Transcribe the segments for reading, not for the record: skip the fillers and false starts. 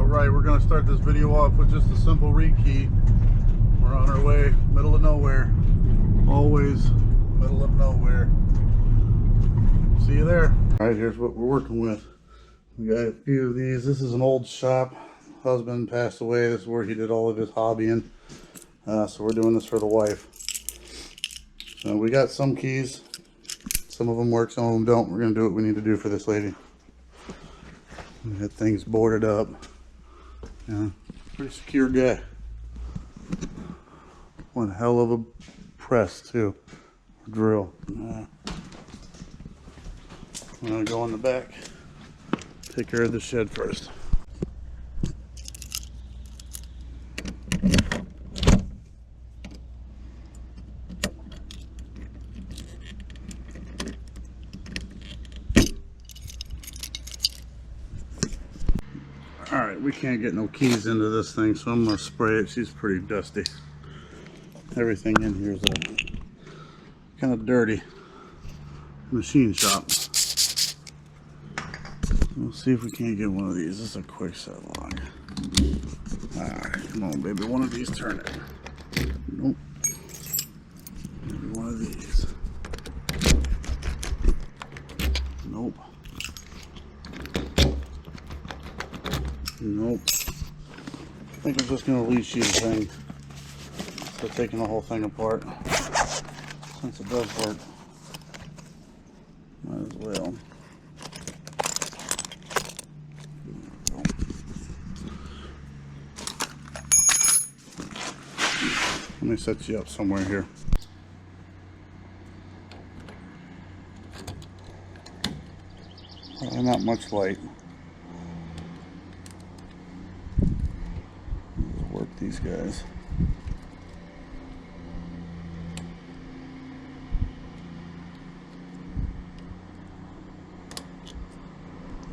Alright, we're going to start this video off with just a simple rite key. We're on our way, middle of nowhere. Always middle of nowhere. See you there. Alright, here's what we're working with. We got a few of these. This is an old shop. Husband passed away. This is where he did all of his hobbying. So we're doing this for the wife. So we got some keys. Some of them work, some of them don't. We're going to do what we need to do for this lady. We got things boarded up. Yeah, pretty secure guy. One hell of a press too. Drill. I'm gonna go in the back, take care of the shed first. Alright, we can't get no keys into this thing, so I'm going to spray it. She's pretty dusty. Everything in here is kind of dirty. Machine shop. We'll see if we can't get one of these. This is a quick set lock. Alright, come on baby, one of these, turn it. Nope. Maybe one of these. Nope. Nope. I think I'm just going to leash use the thing. So taking the whole thing apart. Since it does work. Might as well. Let me set you up somewhere here. Not much light. Work these guys.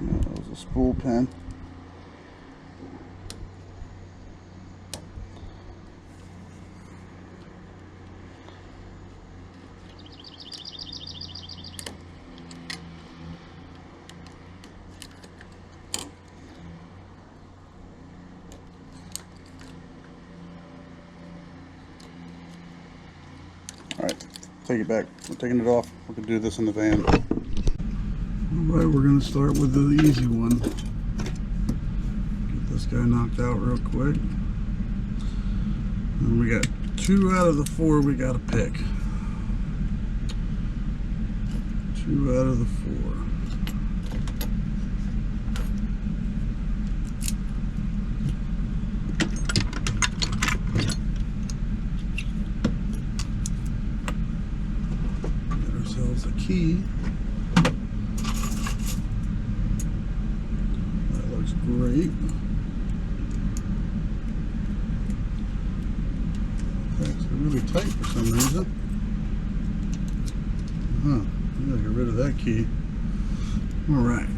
Yeah, that was a spool pen. Alright, take it back. We're taking it off. We can do this in the van. Alright, we're going to start with the easy one. Get this guy knocked out real quick. And we got 2 out of the 4 we got to pick. 2 out of the 4. A key. That looks great. That's really tight for some reason. I gotta get rid of that key. All right.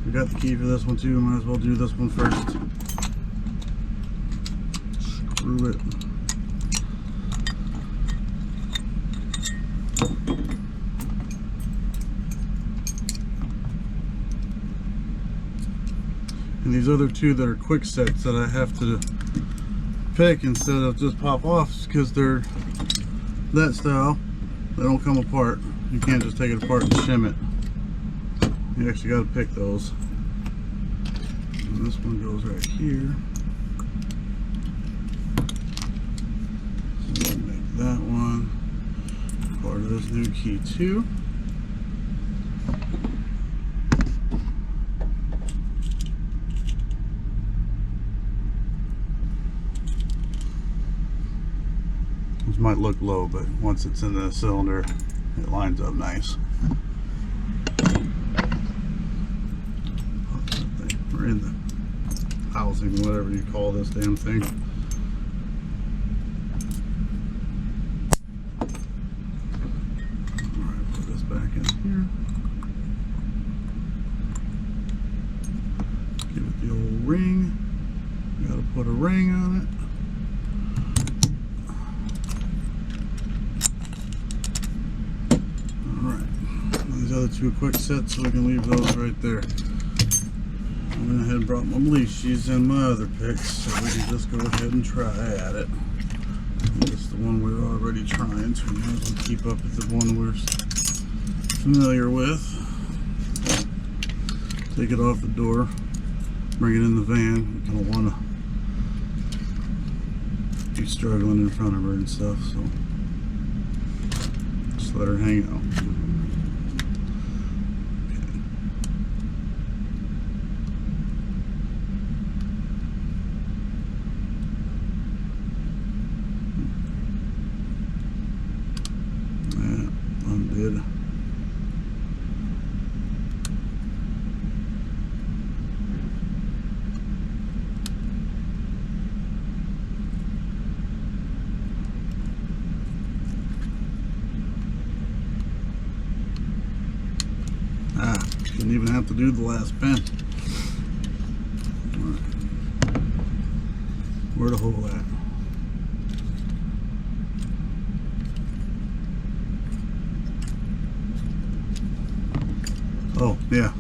We got the key for this one too, might as well do this one first. Screw it. And these other 2 that are quick sets that I have to pick instead of just pop off because they're that style, they don't come apart. You can't just take it apart and shim it. You actually got to pick those. And this one goes right here. So we'll make that one part of this new key too. This might look low, but once it's in the cylinder, It lines up nice. We're in the housing, whatever you call this damn thing. Alright, put this back in here. Give it the old ring. Gotta put a ring on it. Alright. These other two quick sets, so we can leave those right there. I went ahead and brought my leashes and my other picks, so we can just go ahead and try at it. It's the one we're already trying, so we might as well keep up with the one we're familiar with. Take it off the door, bring it in the van. We kind of want to be struggling in front of her and stuff, so just let her hang out. Undid. Didn't even have to do the last pin. All right. Where the hole at? Oh, yeah.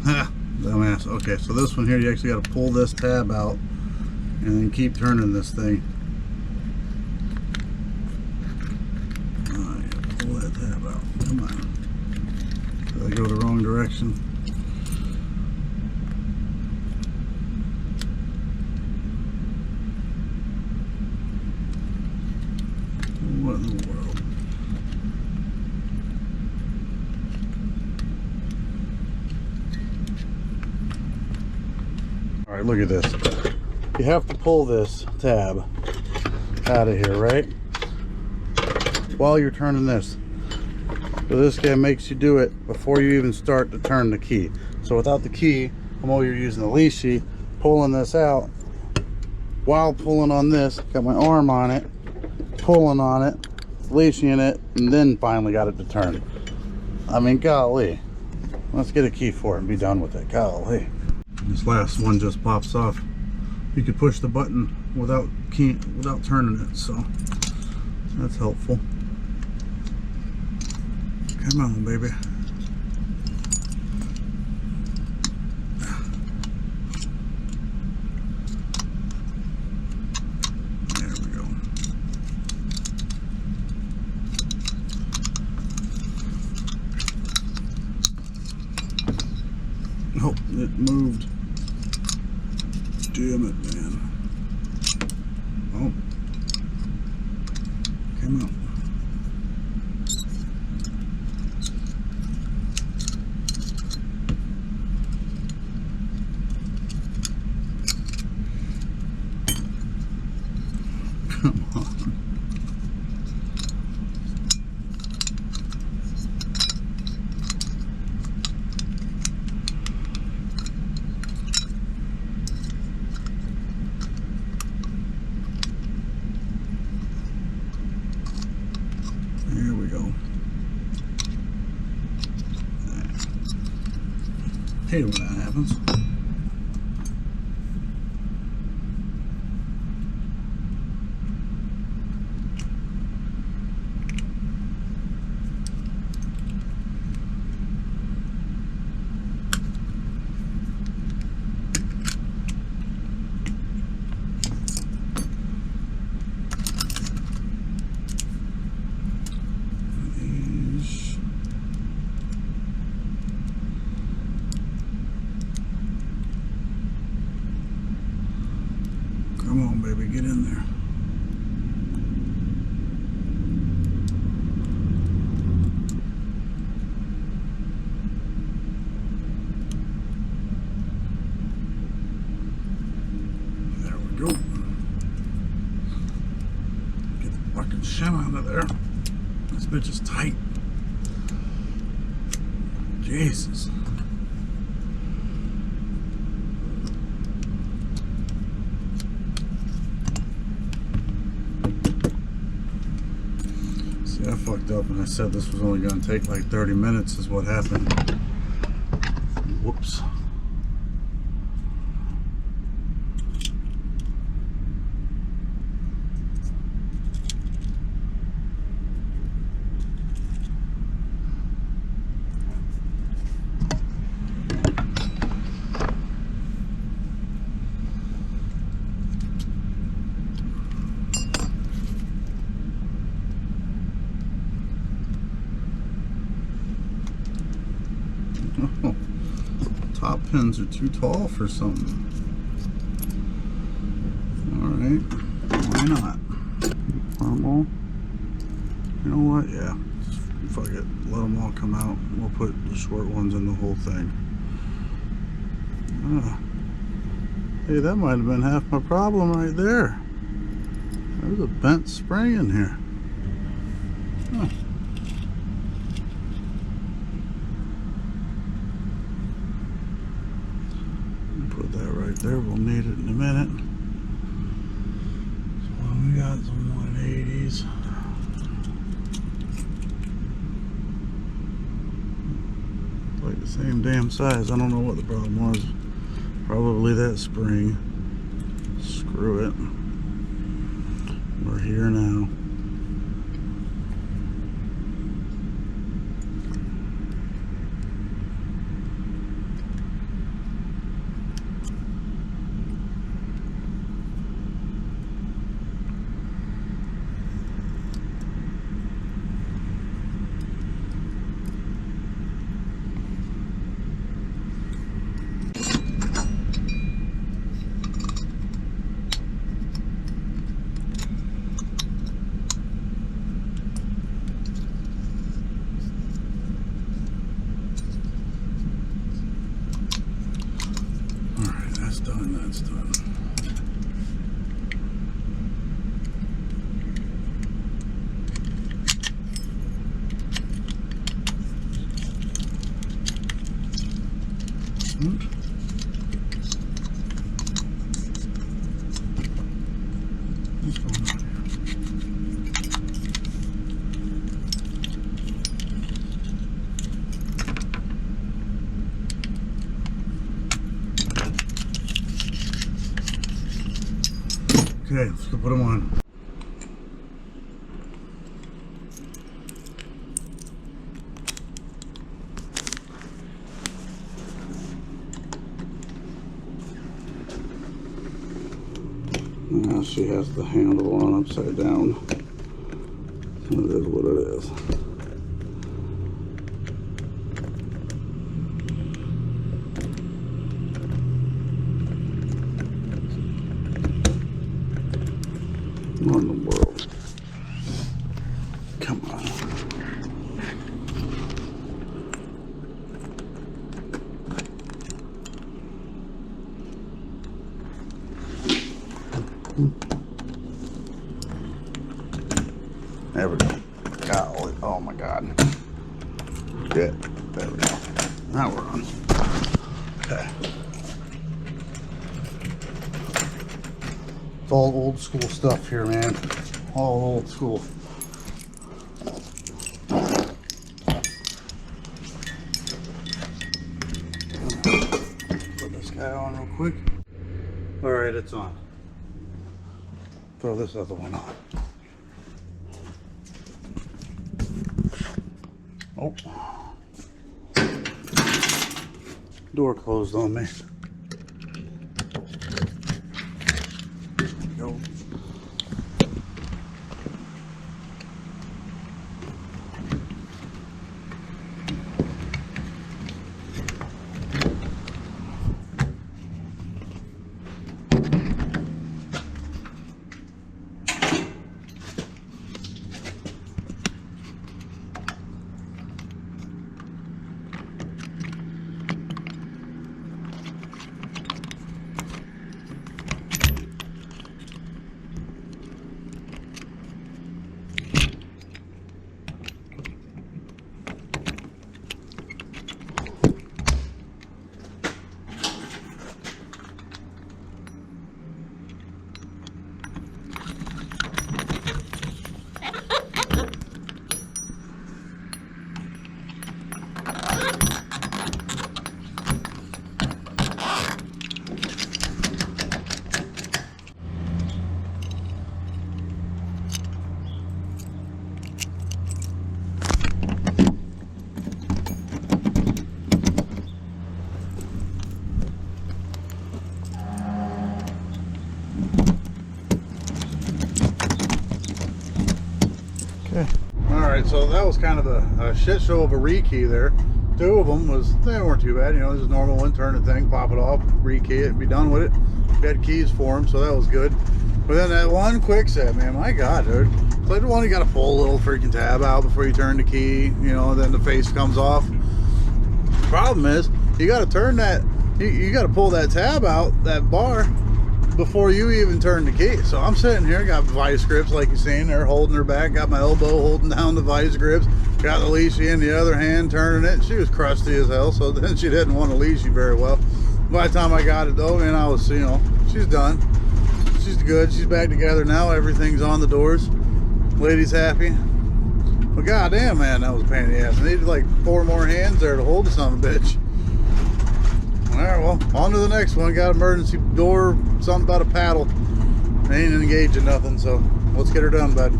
Dumbass. Okay, so this one here, you actually got to pull this tab out and then keep turning this thing. Oh, you got to pull that tab out. Come on. Did I go the wrong direction? What in the world? Alright, look at this. You have to pull this tab out of here, right? While you're turning this. So this guy makes you do it before you even start to turn the key. So without the key, while you're using the leashy, pulling this out, while pulling on this, got my arm on it, pulling on it, leashing it, and then finally got it to turn. I mean, golly. Let's get a key for it and be done with it. Golly. This last one just pops off. You could push the button without turning it, so that's helpful. Come on, baby. There we go. Oh, it moved. Damn it, man. Oh. Come on. Come on. Here we go. Hate it when that happens. Come on, baby, get in there. There we go. Get the fucking shit out of there. This bitch is tight. Jesus. See, I fucked up and I said this was only going to take like 30 minutes is what happened. Whoops. Oh, top pins are too tall for something. Alright, why not? Purple. You know what? Yeah, just fuck it. Let them all come out. We'll put the short ones in the whole thing. Hey, that might have been half my problem right there. There's a bent spring in here. Huh. Put that right there. We'll need it in a minute. So we got some 180s. Like the same damn size. I don't know what the problem was. Probably that spring. Screw it. We're here now. That's done, that's done. Oops. What's going on here? Okay, let's go put them on. Now she has the handle on upside down. It is what it is. What in the world? Come on. There we go. Golly. Oh my God. Good. There we go. Now we're on. Okay. It's all old school stuff here, man. All old school. Put this guy on real quick. All right, it's on. Throw this other one on. Oh. Door closed on me. There we go. Alright, so that was kind of a shit show of a rekey there. Two of them they weren't too bad, you know, just normal one, turn the thing, pop it off, rekey it, be done with it. We had keys for them, so that was good. But then that one quick set, man, my God, dude. It's like the one you gotta pull a little freaking tab out before you turn the key, you know, then the face comes off. Problem is, you gotta turn that, you gotta pull that tab out, that bar, before you even turn the key. So I'm sitting here, got vice grips like you've seen there, holding her back, got my elbow holding down the vice grips, got the leashy in the other hand, turning it. She was crusty as hell, so then she didn't want to leashy very well. By the time I got it though, and I was, you know, she's done. She's good, she's back together now, everything's on the doors. Lady's happy. But goddamn, man, that was a pain in the ass. I needed like 4 more hands there to hold the son of a bitch. Alright, well, on to the next one. Got emergency door, something about a paddle. Ain't engaging nothing, so let's get her done, bud.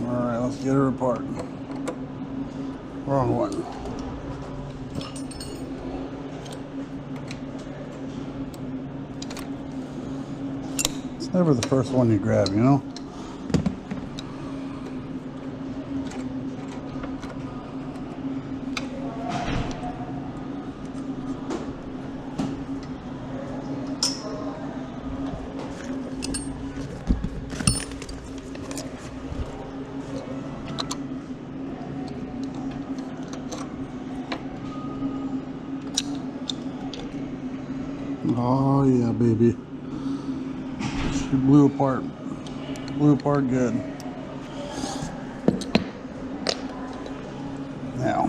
Alright, let's get her apart. Wrong one. Never the first one you grab, you know? Oh yeah, baby. She blew apart good. Now,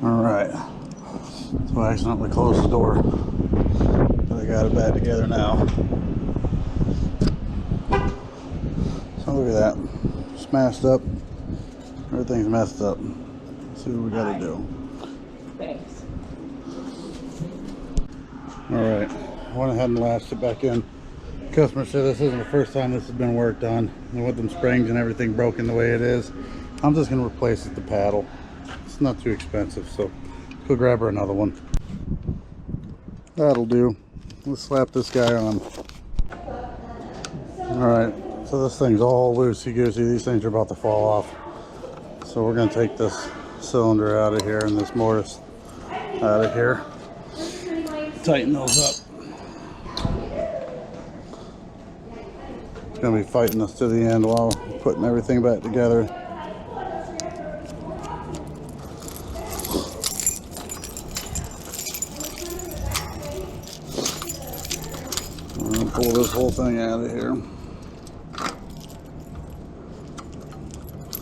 all right. So I accidentally closed the door, but I got it back together now. So look at that, smashed up. Everything's messed up. Let's see what we gotta do. Thanks. All right, I went ahead and lashed it back in. Customer said this isn't the first time this has been worked on, and with them springs and everything broken the way it is, I'm just gonna replace it with the paddle. It's not too expensive, so go grab her another one. That'll do. Let's slap this guy on. Alright, so this thing's all loosey-goosey. These things are about to fall off. So we're going to take this cylinder out of here and this mortise out of here. Tighten those up. It's going to be fighting us to the end while putting everything back together. Pull this whole thing out of here.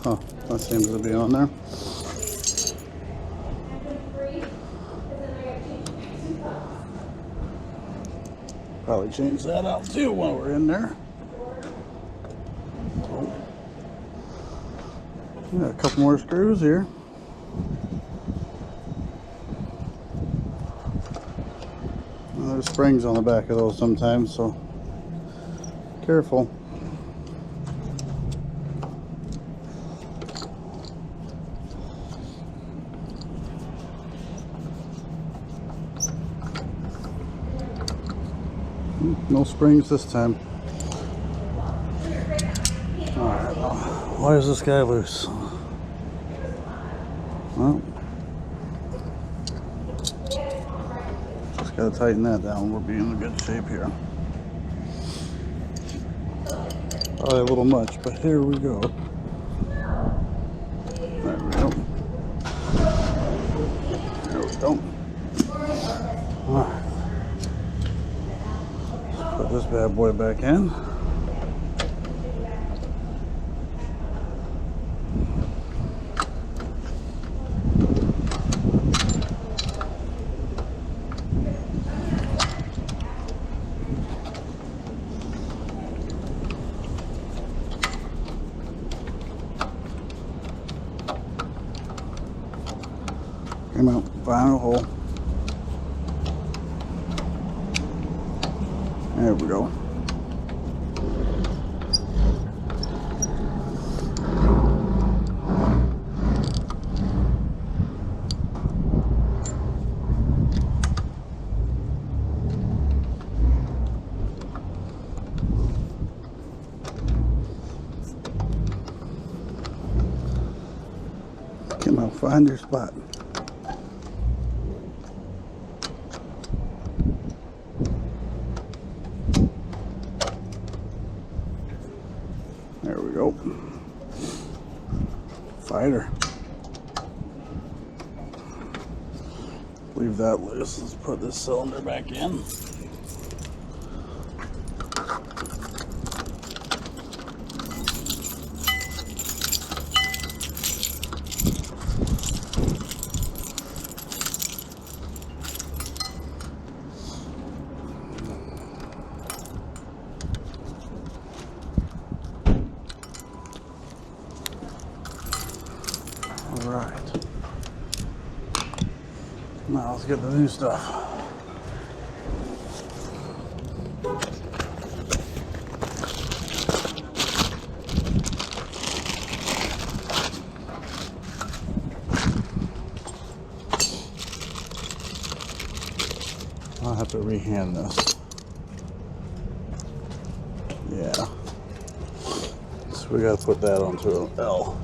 Huh, that seems to be on there. Probably change that out too while we're in there. Got a couple more screws here. Well, there's springs on the back of those sometimes, so careful. No springs this time. Alright, well, why is this guy loose? Well, just gotta tighten that down. We'll be in good shape here. Probably a little much, but here we go. There we go. There we go. Alright. Put this bad boy back in. Come out, find a hole. There we go. Come on, find your spot. There we go. Fighter. Leave that loose. Let's put this cylinder back in. All right. Now let's get the new stuff. I'll have to rehand this. Yeah. So we gotta put that onto an L.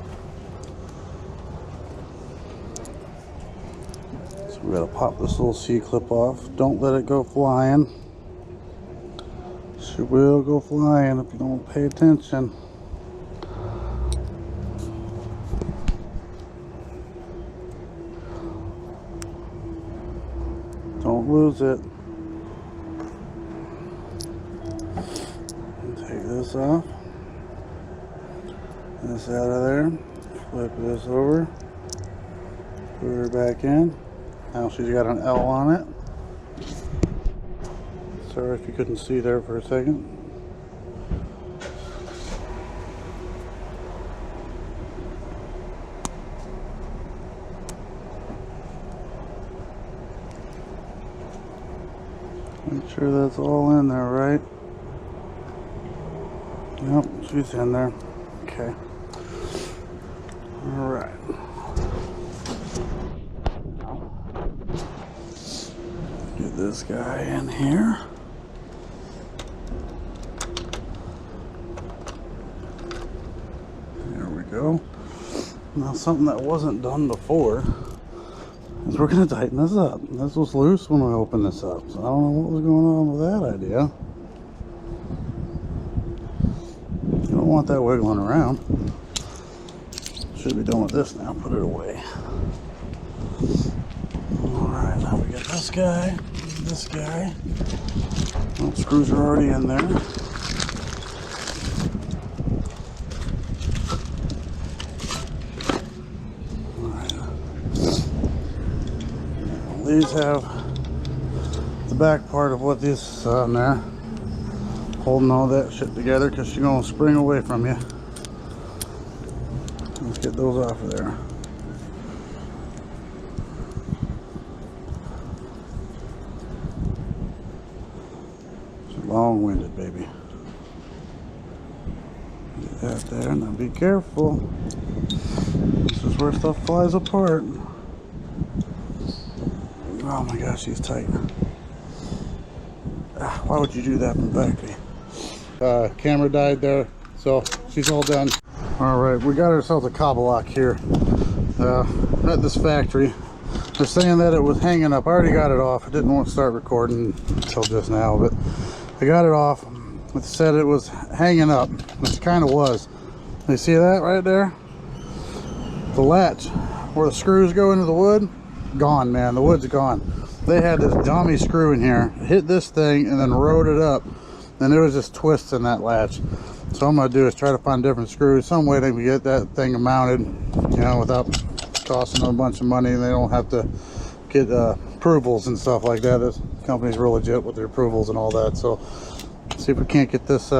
So we gotta pop this little C-clip off. Don't let it go flying. She will go flying if you don't pay attention. Don't lose it. Take this off. This out of there. Flip this over. Put her back in. Now she's got an L on it. Sorry if you couldn't see there for a second. Make sure that's all in there, right? Yep, she's in there. Okay. All right. Get this guy in here. There we go. Now something that wasn't done before is we're going to tighten this up. This was loose when we opened this up, so I don't know what was going on with that idea. You don't want that wiggling around. Should be done with this now. Put it away. Alright, now we got this guy, this guy. Well, screws are already in there. These have the back part of what this is on there, holding all that shit together because she's going to spring away from you. Let's get those off of there. It's long-winded, baby. Get that there. Now be careful. This is where stuff flies apart. Oh my gosh, she's tight. Why would you do that from the factory? Camera died there, so she's all done. All right, we got ourselves a kaba lock here at this factory. They're saying that it was hanging up. I already got it off. I didn't want to start recording until just now, but I got it off. It said it was hanging up, which kind of was. You see that right there? The latch where the screws go into the wood, gone, man. The wood's gone. They had this dummy screw in here, hit this thing and then rode it up, and there was just twists in that latch. So what I'm gonna do is try to find different screws, some way they can get that thing mounted, you know, without costing them a bunch of money, and they don't have to get approvals and stuff like that. This company's real legit with their approvals and all that. So see if we can't get this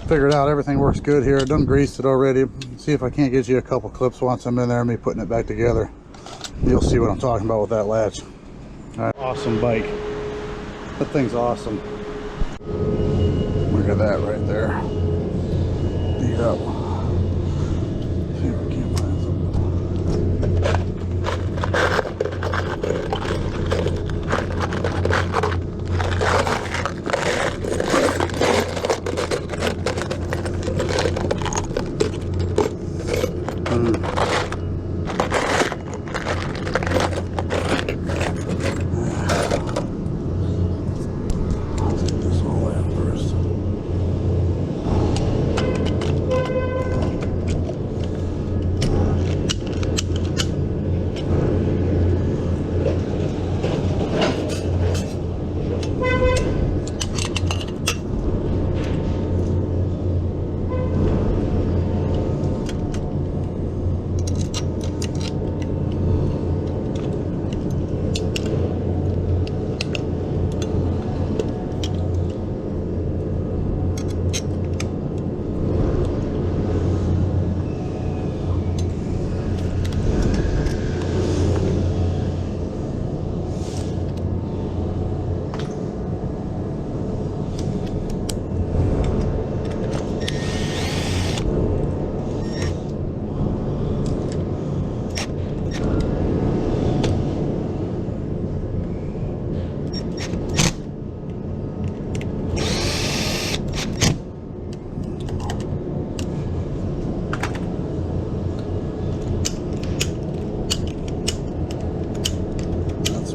figured out. Everything works good here. Done greased it already. See if I can't get you a couple clips once I'm in there and me putting it back together. You'll see what I'm talking about with that latch. All right. Awesome bike. That thing's awesome. Look at that right there. Beat up. See if we can't find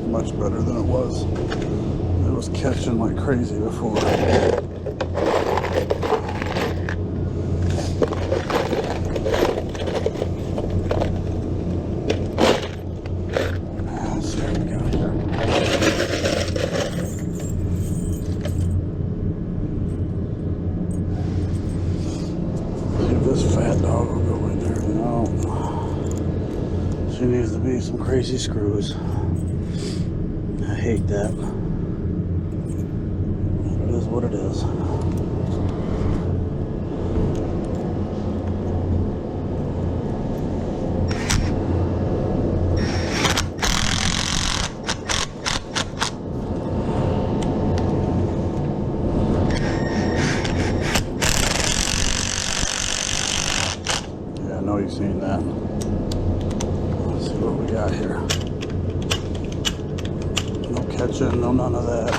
much better than it was. It was catching like crazy before. Let's see what we got here. See if this fat dog will go in there. No. She needs to be some crazy screws. I hate that. It is what it is. Yeah, I know you've seen that. Let's see what we got here. Catching, no none of that.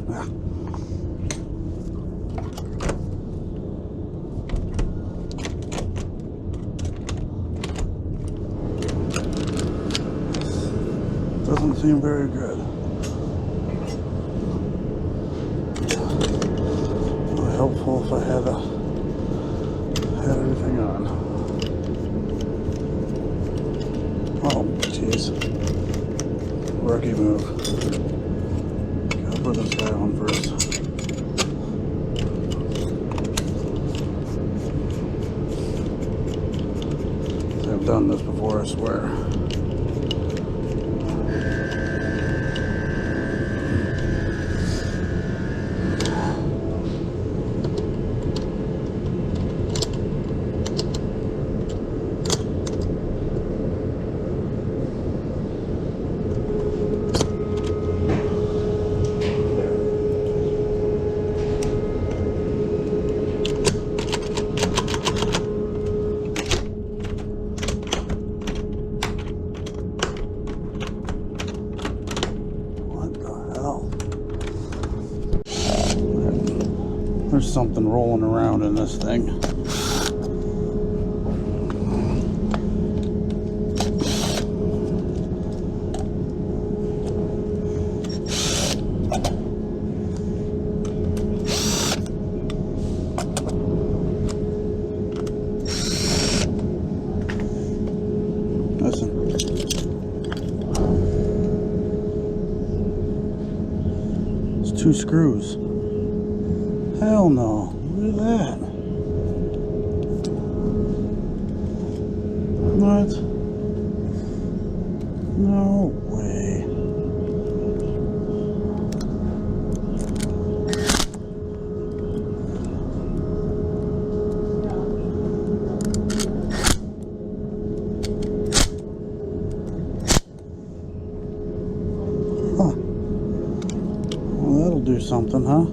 Ah. Doesn't seem very good. Helpful if I had everything on. Oh, jeez. Rookie move. Gotta put this guy on first. I've done this before, I swear. There's something rolling around in this thing. Listen. It's 2 screws. Hell no. Look at that. What? No way. something, huh?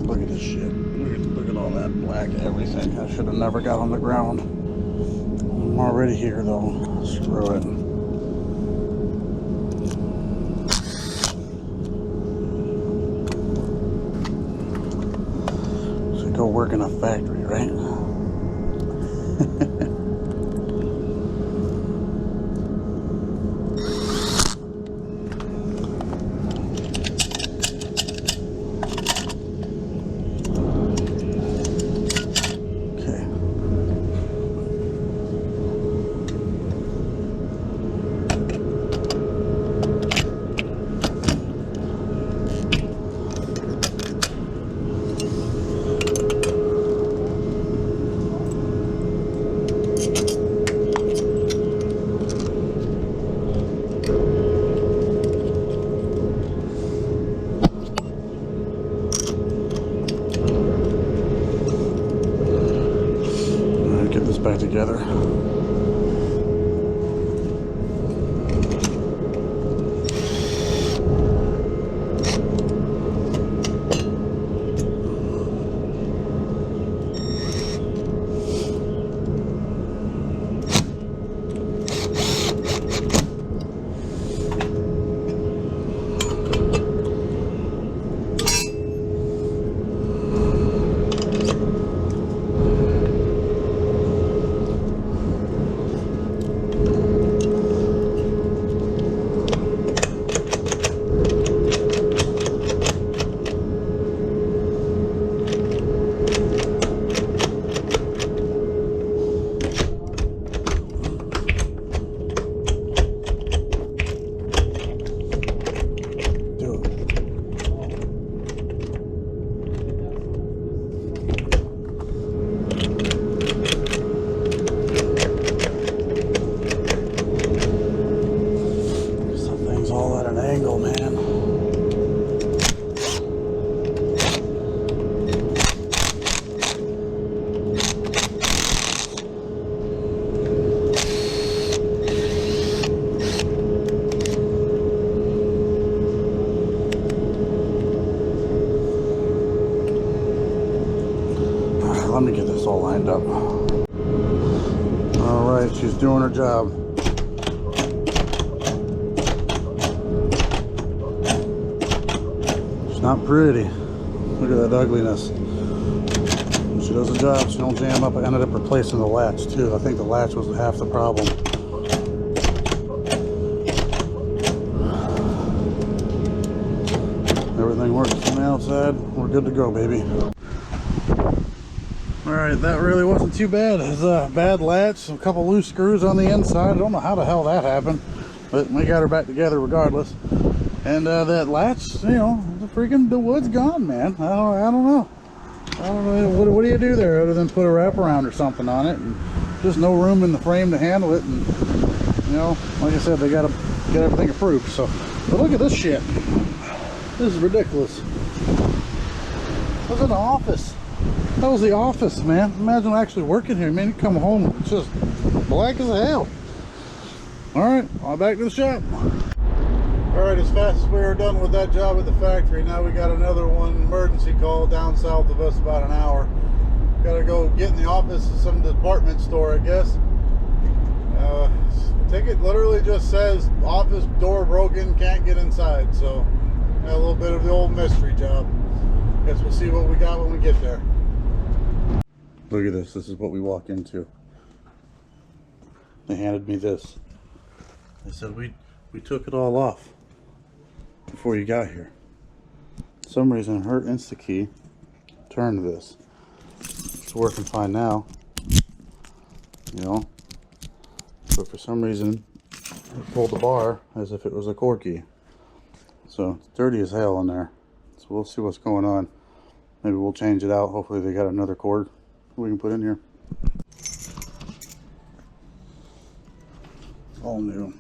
Look at this shit. Look at all that black everything. I should have never got on the ground. I'm already here though. Screw it. Should go work in a factory, right? Back together. Let me get this all lined up. All right, she's doing her job. It's not pretty. Look at that ugliness. When she does the job, she don't jam up. I ended up replacing the latch too. I think the latch was half the problem. Everything works from the outside. We're good to go, baby. Alright, that really wasn't too bad. It's a bad latch, a couple loose screws on the inside. I don't know how the hell that happened, but we got her back together regardless. And that latch, you know, the wood's gone, man. I don't know. What do you do there other than put a wraparound or something on it? And just no room in the frame to handle it. And, you know, like I said, they got to get everything approved. So, but look at this shit. This is ridiculous. What's in the office? That was the office, man. Imagine actually working here, man. You come home, it's just black as hell. Alright, on back to the shop. Alright, as fast as we were done with that job at the factory, now we got another one emergency call down south of us, about an hour. Gotta go get in the office of some department store, I guess. Ticket literally just says office door broken, can't get inside. So, got a little bit of the old mystery job. Guess we'll see what we got when we get there. Look at this. This is what we walk into. They handed me this. They said we took it all off before you got here. For some reason her Insta-key turned this. It's working fine now, you know, but for some reason it pulled the bar as if it was a cord key. So it's dirty as hell in there. So we'll see what's going on. Maybe we'll change it out. Hopefully they got another cord we can put in here. All new.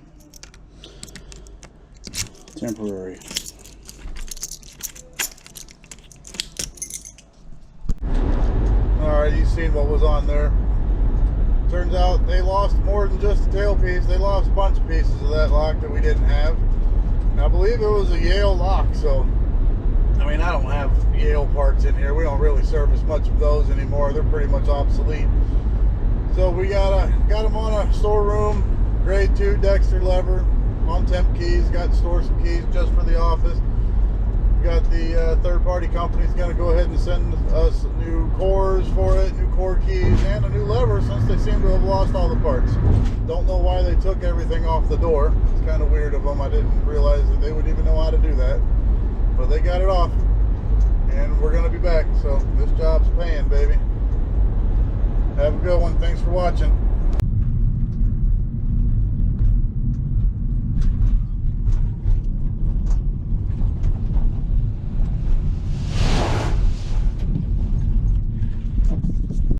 Temporary. Alright, you've seen what was on there. Turns out they lost more than just the tailpiece. They lost a bunch of pieces of that lock that we didn't have. And I believe it was a Yale lock, so I mean, I don't have Yale parts in here. We don't really service much of those anymore. They're pretty much obsolete. So we got them on a storeroom, grade 2 Dexter lever, on temp keys. Got to store some keys just for the office. We got the third-party company's going to go ahead and send us new cores for it, new core keys, and a new lever since they seem to have lost all the parts. Don't know why they took everything off the door. It's kind of weird of them. I didn't realize that they would even know how to do that. But they got it off, and we're going to be back. So this job's paying, baby. Have a good one. Thanks for watching.